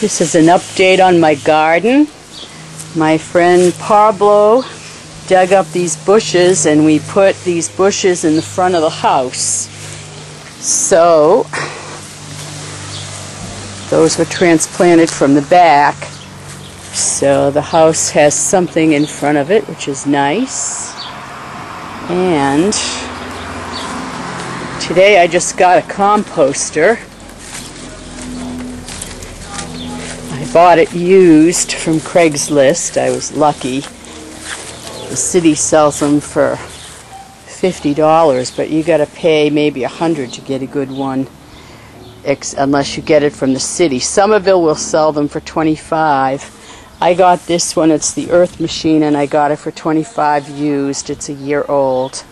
This is an update on my garden. My friend Pablo dug up these bushes and we put these bushes in the front of the house. So those were transplanted from the back. So the house has something in front of it, which is nice. And today I just got a composter. I bought it used from Craigslist. I was lucky. The city sells them for $50, but you got to pay maybe $100 to get a good one, unless you get it from the city. Somerville will sell them for $25. I got this one. It's the Earth Machine, and I got it for $25 used. It's a year old.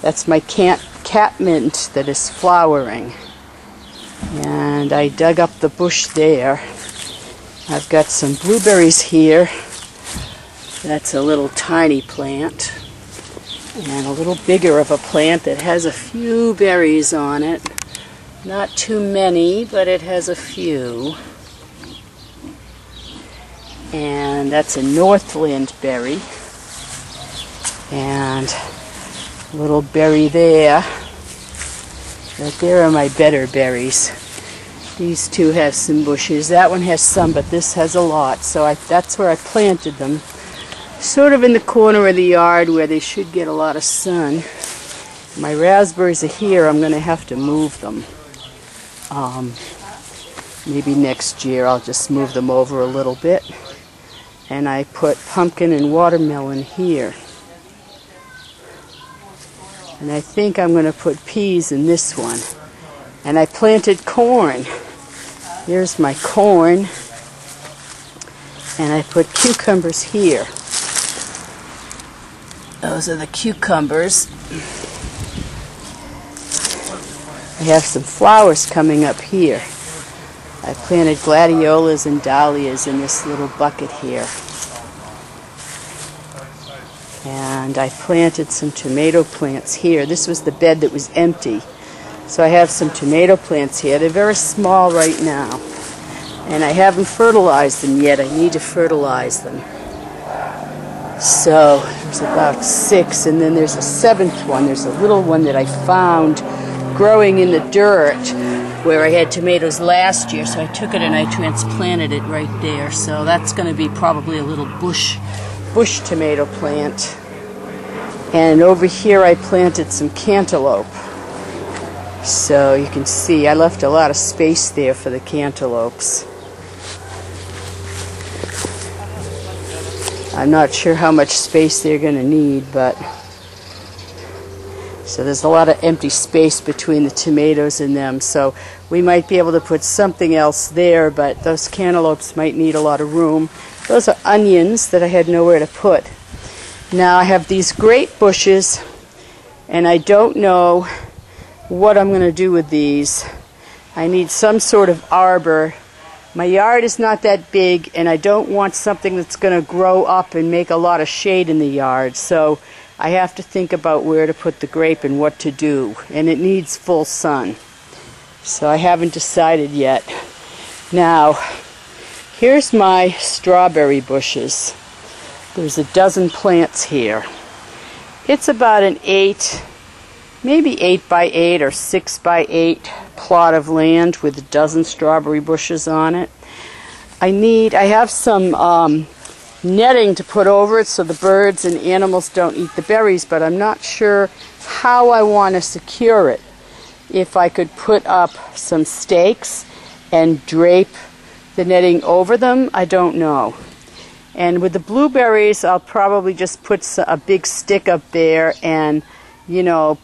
That's my catmint that is flowering. And I dug up the bush there. I've got some blueberries here. That's a little tiny plant. And a little bigger of a plant that has a few berries on it. Not too many, but it has a few. And that's a Northland berry. And a little berry there. But there are my better berries. These two have some bushes. That one has some, but this has a lot. So that's where I planted them. Sort of in the corner of the yard where they should get a lot of sun. My raspberries are here. I'm going to have to move them. Maybe next year I'll just move them over a little bit. And I put pumpkin and watermelon here. And I think I'm going to put peas in this one. And I planted corn. Here's my corn. And I put cucumbers here. Those are the cucumbers. I have some flowers coming up here. I planted gladiolas and dahlias in this little bucket here. And I planted some tomato plants here. This was the bed that was empty. So I have some tomato plants here. They're very small right now. And I haven't fertilized them yet. I need to fertilize them. So there's about 6, and then there's a 7th one. There's a little one that I found growing in the dirt where I had tomatoes last year. So I took it and I transplanted it right there. So that's going to be probably a little bush tomato plant. And over here I planted some cantaloupe. So you can see I left a lot of space there for the cantaloupes. I'm not sure how much space they're going to need, but so there's a lot of empty space between the tomatoes and them. So we might be able to put something else there, but those cantaloupes might need a lot of room. Those are onions that I had nowhere to put. Now I have these great bushes, and I don't know what I'm going to do with these. I need some sort of arbor. My yard is not that big, and I don't want something that's going to grow up and make a lot of shade in the yard. So I have to think about where to put the grape and what to do. And it needs full sun. So I haven't decided yet. Now, here's my strawberry bushes. There's a dozen plants here. It's about an maybe 8 by 8 or 6 by 8 plot of land with a dozen strawberry bushes on it. I have some netting to put over it so the birds and animals don't eat the berries, but I'm not sure how I want to secure it. If I could put up some stakes and drape the netting over them, I don't know. And with the blueberries, I'll probably just put a big stick up there and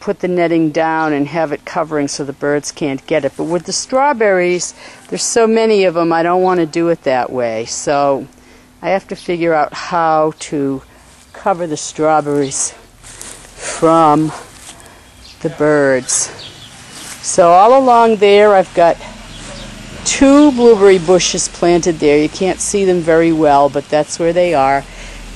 put the netting down and have it covering so the birds can't get it. But with the strawberries, there's so many of them, I don't want to do it that way. So I have to figure out how to cover the strawberries from the birds. So all along there, I've got 2 blueberry bushes planted there. You can't see them very well, but that's where they are.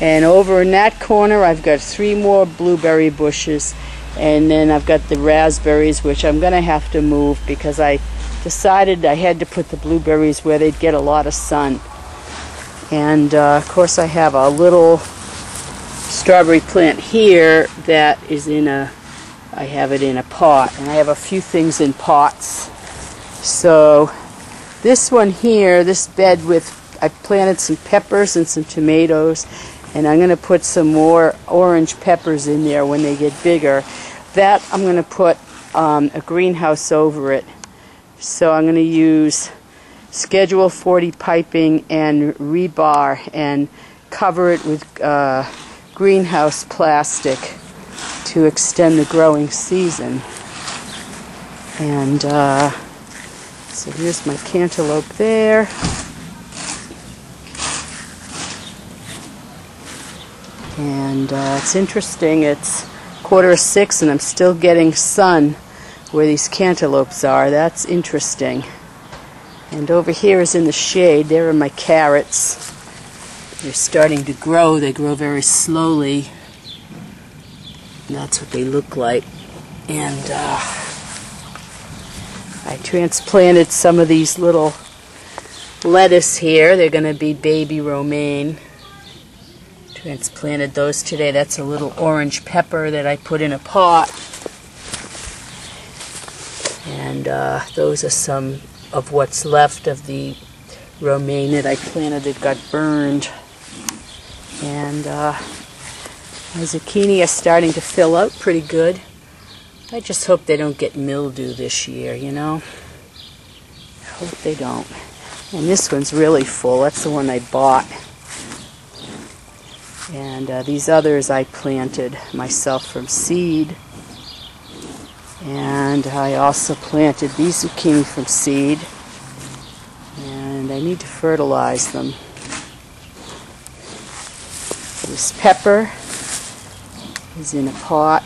And over in that corner, I've got 3 more blueberry bushes. And then I've got the raspberries, which I'm going to have to move because I decided I had to put the blueberries where they'd get a lot of sun. And of course I have a little strawberry plant here that is I have it in a pot, and I have a few things in pots. So this one here, this bed I planted some peppers and some tomatoes, and I'm going to put some more orange peppers in there when they get bigger. That I'm going to put a greenhouse over it. So I'm going to use Schedule 40 piping and rebar and cover it with greenhouse plastic to extend the growing season. And so here's my cantaloupe there. And it's interesting, it's 5:45 and I'm still getting sun where these cantaloupes are. That's interesting. And over here is in the shade. There are my carrots. They're starting to grow. They grow very slowly. And that's what they look like. And I transplanted some of these little lettuce here. They're going to be baby romaine. Transplanted those today. That's a little orange pepper that I put in a pot. And those are some of what's left of the romaine that I planted that got burned. And my zucchini are starting to fill out pretty good. I just hope they don't get mildew this year, you know. I hope they don't. And this one's really full. That's the one I bought. And these others I planted myself from seed. And I also planted these zucchini from seed. And I need to fertilize them. This pepper is in a pot.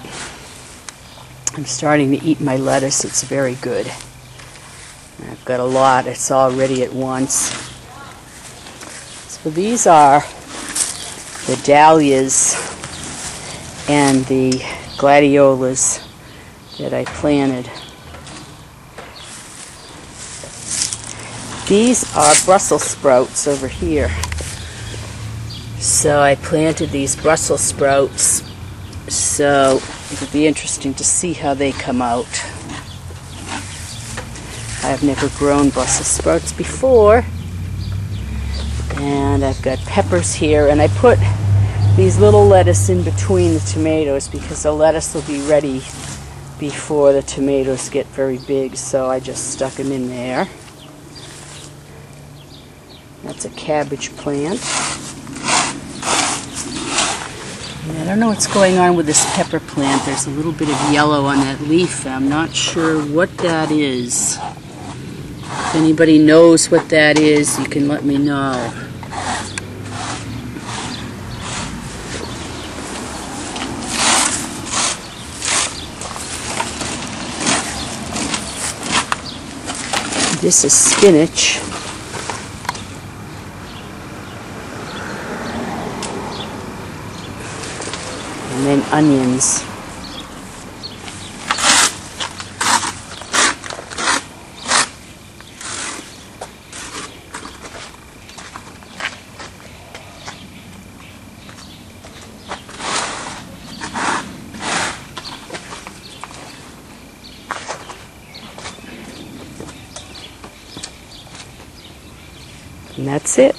I'm starting to eat my lettuce. It's very good. I've got a lot. It's all ready at once. So these are the dahlias and the gladiolas that I planted. These are Brussels sprouts over here. So I planted these Brussels sprouts, so it'll be interesting to see how they come out. I've never grown Brussels sprouts before. And I've got peppers here, and I put these little lettuce in between the tomatoes because the lettuce will be ready before the tomatoes get very big, so I just stuck them in there. That's a cabbage plant. And I don't know what's going on with this pepper plant. There's a little bit of yellow on that leaf. I'm not sure what that is. If anybody knows what that is, you can let me know. This is spinach. And then onions. And that's it.